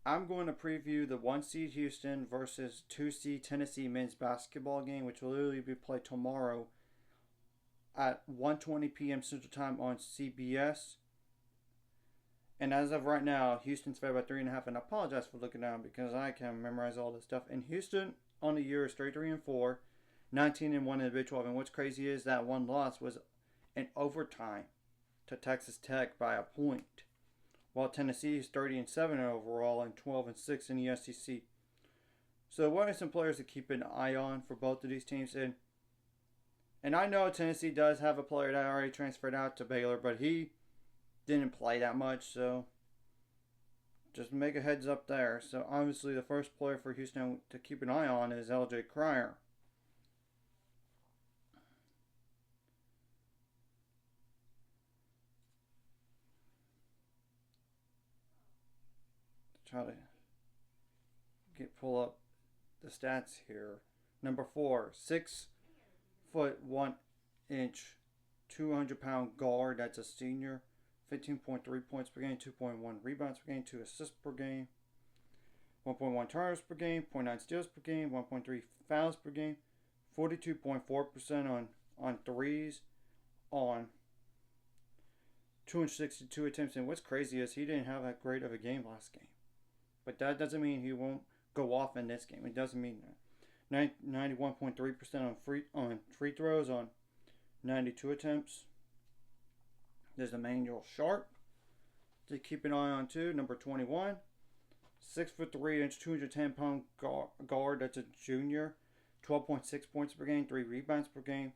I'm going to preview the 1 seed Houston versus 2 seed Tennessee men's basketball game, which will literally be played tomorrow at 1:20 p.m. Central Time on CBS. And as of right now, Houston's favored by 3.5. And I apologize for looking down because I can't memorize all this stuff. And Houston on the year is straight 3-4, 19-1 in the Big 12. And what's crazy is that one loss was in overtime to Texas Tech by a point, while Tennessee is 30-7 overall and 12-6 in the SEC. So what are some players to keep an eye on for both of these teams? And I know Tennessee does have a player that already transferred out to Baylor, but he didn't play that much, so just make a heads up there. So obviously the first player for Houston to keep an eye on is LJ Cryer. Try to pull up the stats here. Number 4, 6'1", 200-pound guard. That's a senior. 15.3 points per game, 2.1 rebounds per game, 2 assists per game, 1.1 turnovers per game, 0.9 steals per game, 1.3 fouls per game, 42.4% on threes, on 262 attempts. And what's crazy is he didn't have that great of a game last game. But that doesn't mean he won't go off in this game. It doesn't mean that. 91.3% on free throws on 92 attempts. There's Emmanuel Sharp to keep an eye on too. Number 21, 6'3", 210-pound guard. That's a junior. 12.6 points per game, 3 rebounds per game,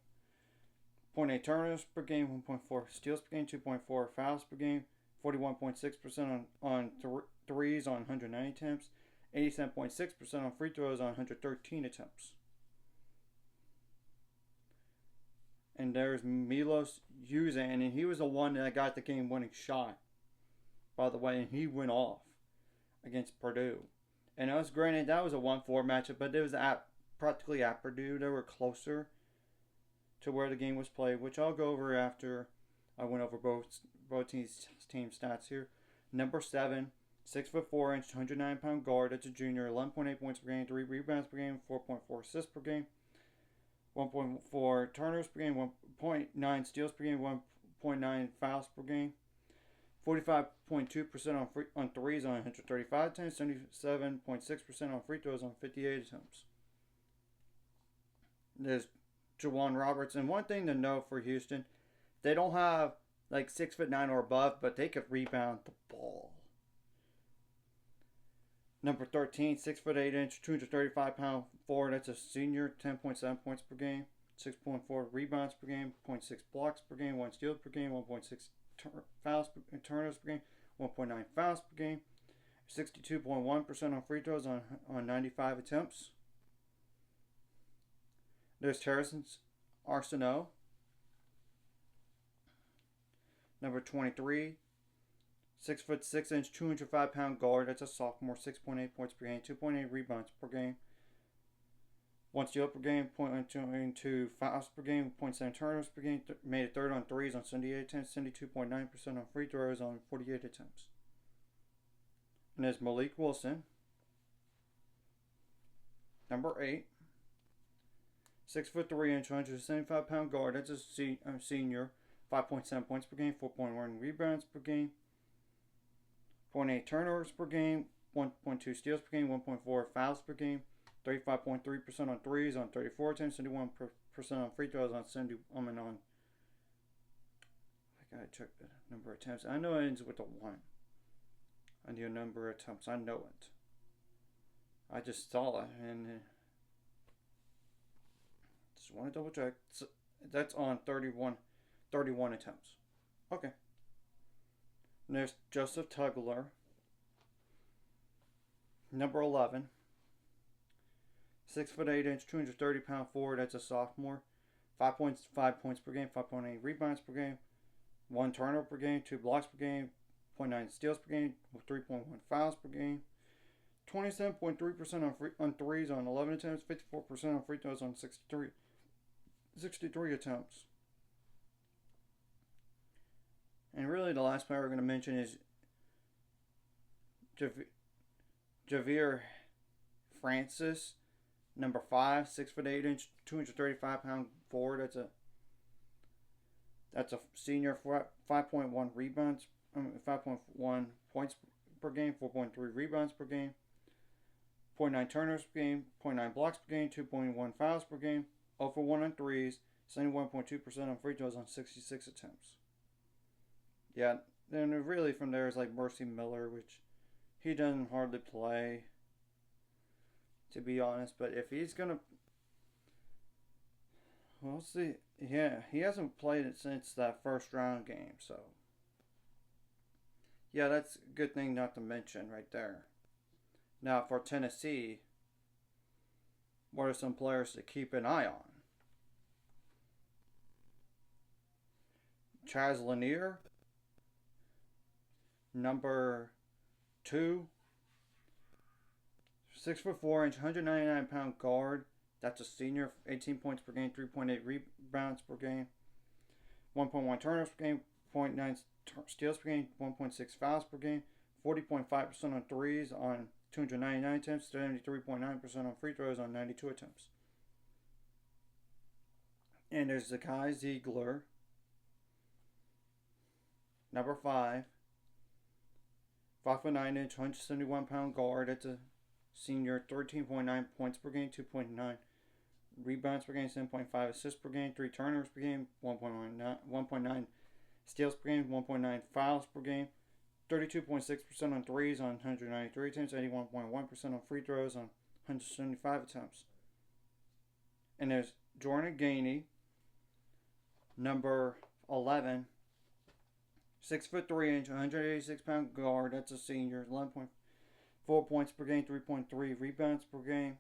0.8 turnovers per game, 1.4 steals per game, 2.4 fouls per game, 41.6% on threes on 190 attempts, 87.6% on free throws on 113 attempts. And there's Milos Uzan, and he was the one that got the game-winning shot, by the way, and he went off against Purdue. And it was granted that was a 1-4 matchup, but it was practically at Purdue. They were closer to where the game was played, which I'll go over after I went over both teams' team stats here. Number 7, 6'4", 209-pound guard. That's a junior. 11.8 points per game, 3 rebounds per game, 4.4 assists per game, 1.4 turnovers per game, 1.9 steals per game, 1.9 fouls per game, 45.2% on threes on 135 attempts, 77.6% on free throws on 58 attempts. There's Jawan Roberts, and one thing to note for Houston, they don't have like 6'9" or above, but they could rebound the ball. Number 13, 6'8", 235-pound forward. That's a senior. 10.7 points per game, 6.4 rebounds per game, 0.6 blocks per game, 1 steal per game, 1.6 turnovers per game, 1.9 fouls per game, 62.1% on free throws on 95 attempts. There's Terrence Arsenault. Number 23, 6'6", 205-pound guard. That's a sophomore. 6.8 points per game, 2.8 rebounds per game, 1 steal per game, 0.2 fouls per game, 0.7 turnovers per game. Made a third on threes on 78 attempts, 72.9% on free throws on 48 attempts. And there's Malik Wilson. Number 8, 6'3", 275-pound guard. That's a senior. 5.7 points per game, 4.1 rebounds per game, 0.8 turnovers per game, 1.2 steals per game, 1.4 fouls per game, 35.3% on threes on 34 attempts, 71% on free throws on 70. I gotta check the number of attempts. I know it ends with a 1. I need a number of attempts. I know it. I just saw it and just want to double check. So that's on 31 attempts. Okay. And there's Joseph Tugler. Number 11. 6'8", 230-pound forward. That's a sophomore. 5.5 points per game, 5.8 rebounds per game, 1 turnover per game, 2 blocks per game, 0.9 steals per game, 3.1 fouls per game, 27.3% on threes on 11 attempts, 54% on free throws on 63 attempts. And really the last player we're going to mention is Javier Francis, number 5, 6'8", 235-pound forward. That's a senior. 5.1 rebounds, 5.1 points per game, 4.3 rebounds per game, 0.9 turnovers per game, 0.9 blocks per game, 2.1 fouls per game, 0 for 1 on threes, 71.2% on free throws on 66 attempts. Yeah, then really from there is like Mercy Miller, which he doesn't hardly play, to be honest. But if he's gonna, we'll see. Yeah, he hasn't played it since that first round game, so yeah, that's a good thing not to mention right there. Now for Tennessee, what are some players to keep an eye on? Chaz Lanier, number 2, 6'4", 199-pound guard. That's a senior. 18 points per game, 3.8 rebounds per game, 1.1 turnovers per game, 0.9 steals per game, 1.6 fouls per game, 40.5% on threes on 299 attempts, 73.9% on free throws on 92 attempts. And there's Zakai Ziegler, number 5, 5'9", 171-pound guard. That's a senior. 13.9 points per game, 2.9 rebounds per game, 7.5 assists per game, 3 turnovers per game, 1.9 steals per game, 1.9 fouls per game, 32.6% on threes on 193 attempts, 81.1% on free throws on 175 attempts. And there's Jordan Gainey, number 11, 6'3", 186-pound guard. That's a senior. 11.4 points per game, 3.3 rebounds per game,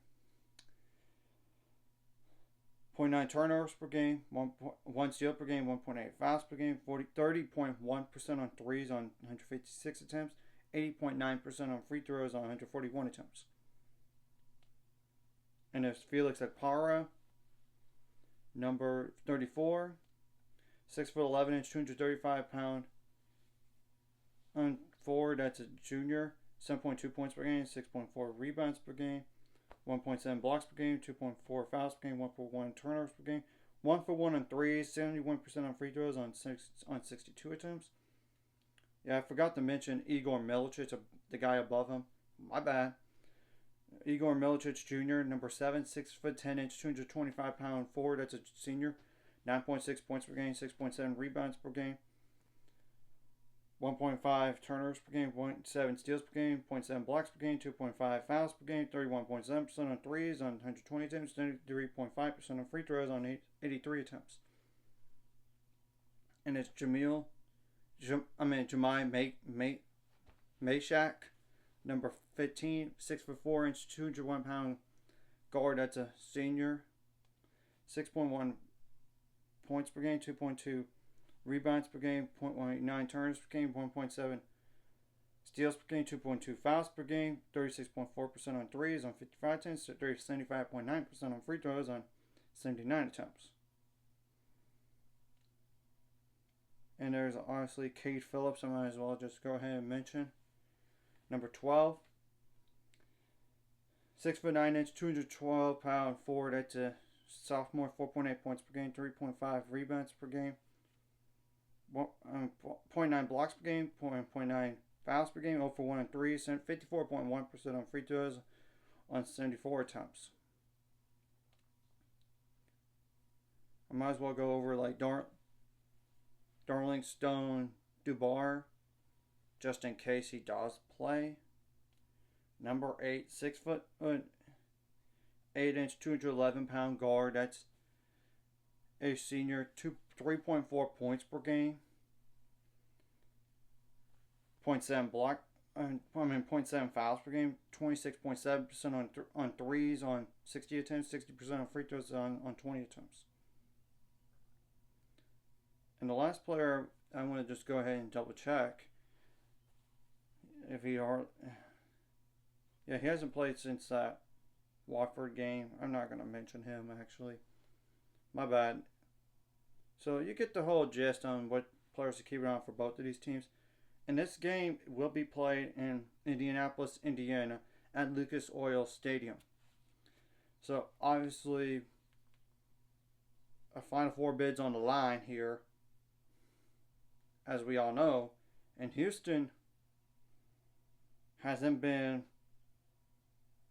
0.9 turnovers per game, 1 steal per game, 1.8 fouls per game, 30.1% on threes on 156 attempts, 80.9% on free throws on 141 attempts. And there's Felix Akpara, number 34, 6'11", 235-pound forward. That's a junior. 7.2 points per game, 6.4 rebounds per game, 1.7 blocks per game, 2.4 fouls per game, 1.1 turnovers per game, 1 for 1 on threes, 71% on free throws on 62 attempts. Yeah, I forgot to mention Igor Milicic, the guy above him. My bad. Igor Milicic Jr., number 7, 6'10", 225-pound forward. That's a senior. 9.6 points per game, 6.7 rebounds per game, 1.5 turnovers per game, 0.7 steals per game, 0.7 blocks per game, 2.5 fouls per game, 31.7% on threes on 120 attempts, 33.5% on free throws on 83 attempts. And it's Jemai Mashak, number 15, 6'4", 201-pound guard. That's a senior. 6.1 points per game, 2.2 rebounds per game, 0.19 turnovers per game, 1.7 steals per game, 2.2 fouls per game, 36.4% on threes on 55 attempts, 75.9% on free throws on 79 attempts. And there's honestly Cade Phillips, I might as well just go ahead and mention. Number 12, 6'9", 212-pound forward. That's a sophomore. 4.8 points per game, 3.5 rebounds per game, 0.9 blocks per game, 0.9 fouls per game, 0 for 1 on threes, 54.1% on free throws on 74 attempts. I might as well go over like Darling Stone Dubar, just in case he does play. Number 8, 6'8", 211-pound guard. That's a senior. 3.4 points per game. 0.7 fouls per game. 26.7% on threes on 60 attempts. 60% on free throws on 20 attempts. And the last player, I want to just go ahead and double check if he are. Yeah, he hasn't played since that Watford game. I'm not going to mention him, actually. My bad. So you get the whole gist on what players to keep an eye on for both of these teams. And this game will be played in Indianapolis, Indiana at Lucas Oil Stadium. So obviously, a Final Four bid's on the line here, as we all know, and Houston hasn't been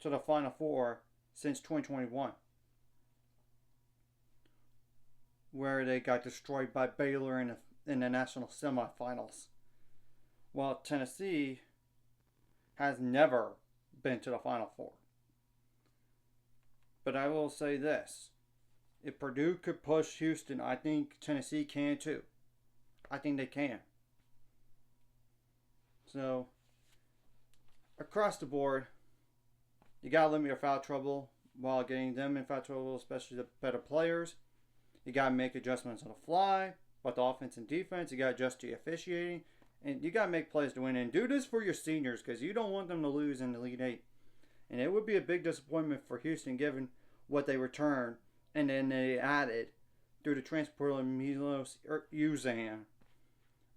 to the Final Four since 2021, where they got destroyed by Baylor in the national semifinals. While Tennessee has never been to the Final Four. But I will say this. If Purdue could push Houston, I think Tennessee can too. I think they can. So, across the board, you got to limit your foul trouble while getting them in foul trouble, especially the better players. You got to make adjustments on the fly, but the offense and defense, you got to adjust to your officiating. And you got to make plays to win. And do this for your seniors because you don't want them to lose in the Elite Eight. And it would be a big disappointment for Houston given what they returned and then they added through the transport of Milos Uzan.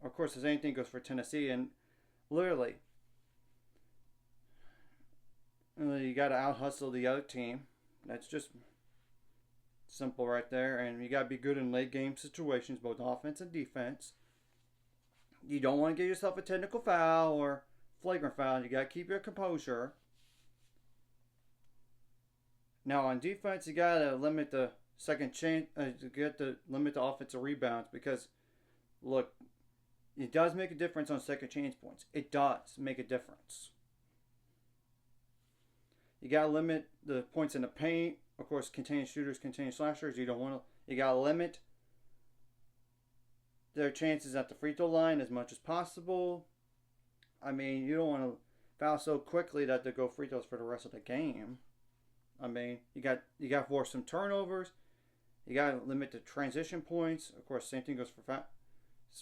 Of course, the same thing goes for Tennessee. And literally, you got to out-hustle the other team. That's just simple right there. And you got to be good in late-game situations, both offense and defense. You don't want to get yourself a technical foul or flagrant foul. You got to keep your composure. Now on defense, you got to limit the second chance. Limit the offensive rebounds because, look, it does make a difference on second chance points. It does make a difference. You got to limit the points in the paint. Of course, containing shooters, containing slashers. You got to limit their chances at the free throw line as much as possible. I mean, you don't want to foul so quickly that they go free throws for the rest of the game. I mean, you got to force some turnovers. You got to limit the transition points. Of course, same thing goes for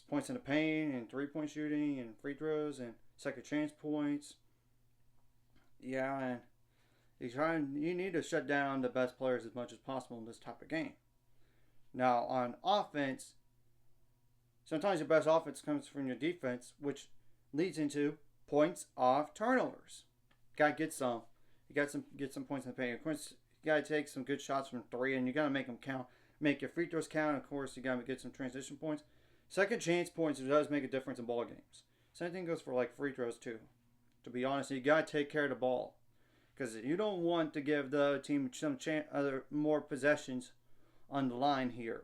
points in the paint and 3-point shooting and free throws and second chance points. Yeah, and you need to shut down the best players as much as possible in this type of game. Now, on offense, sometimes your best offense comes from your defense, which leads into points off turnovers. Got to get some. You got to get some points in the paint. Of course, you got to take some good shots from three, and you got to make them count. Make your free throws count. Of course, you got to get some transition points. Second chance points does make a difference in ball games. Same thing goes for like free throws too. To be honest, you got to take care of the ball because you don't want to give the team some more possessions on the line here.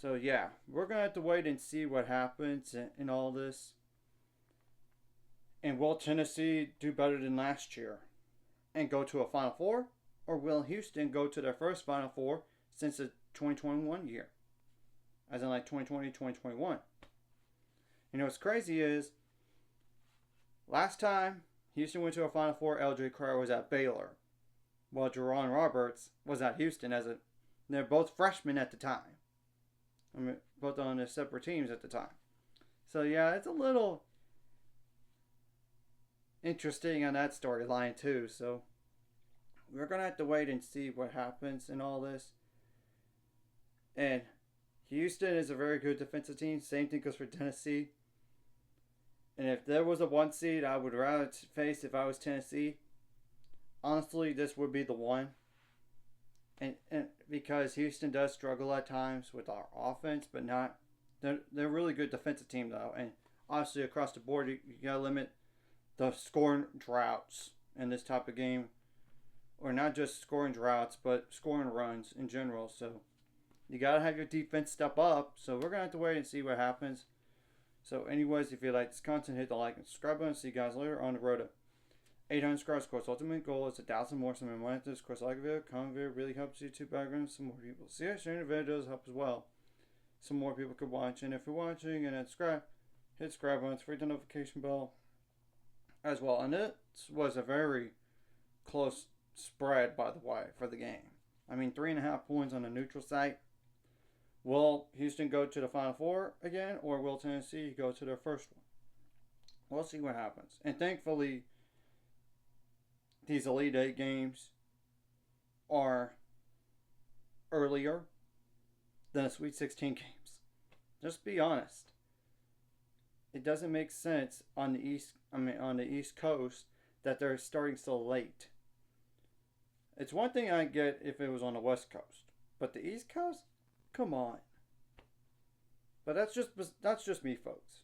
So yeah, we're gonna have to wait and see what happens in all this. And will Tennessee do better than last year and go to a Final Four, or will Houston go to their first Final Four since the 2021 year, as in like 2020, 2021? You know what's crazy is last time Houston went to a Final Four, LJ Cryer was at Baylor, while Jerron Roberts was at Houston they're both freshmen at the time. I mean, both on their separate teams at the time. So yeah, it's a little interesting on that storyline too. So we're gonna have to wait and see what happens in all this. And Houston is a very good defensive team. Same thing goes for Tennessee. And if there was a 1 seed I would rather face if I was Tennessee, honestly, this would be the one. And because Houston does struggle at times with our offense, but not, they're a really good defensive team though. And obviously across the board, you gotta limit the scoring droughts in this type of game, or not just scoring droughts, but scoring runs in general. So you gotta have your defense step up. So we're gonna have to wait and see what happens. So anyways, if you like this content, hit the like and subscribe button. See you guys later on the road to 800 subscribers. Of course, ultimate goal is 1,000 more. So I want this. Of course, like a video, comment video really helps YouTube background. Some more people see it. Sharing the video does help as well. Some more people could watch. And if you're watching and subscribe, hit subscribe button. It's free the notification bell as well. And it was a very close spread, by the way, for the game. I mean, 3.5 points on a neutral site. Will Houston go to the Final Four again, or will Tennessee go to their first one? We'll see what happens. And thankfully, these Elite Eight games are earlier than the Sweet 16 games. Just be honest. It doesn't make sense on the East Coast that they're starting so late. It's one thing I get if it was on the West Coast, but the East Coast, come on. But that's just me, folks.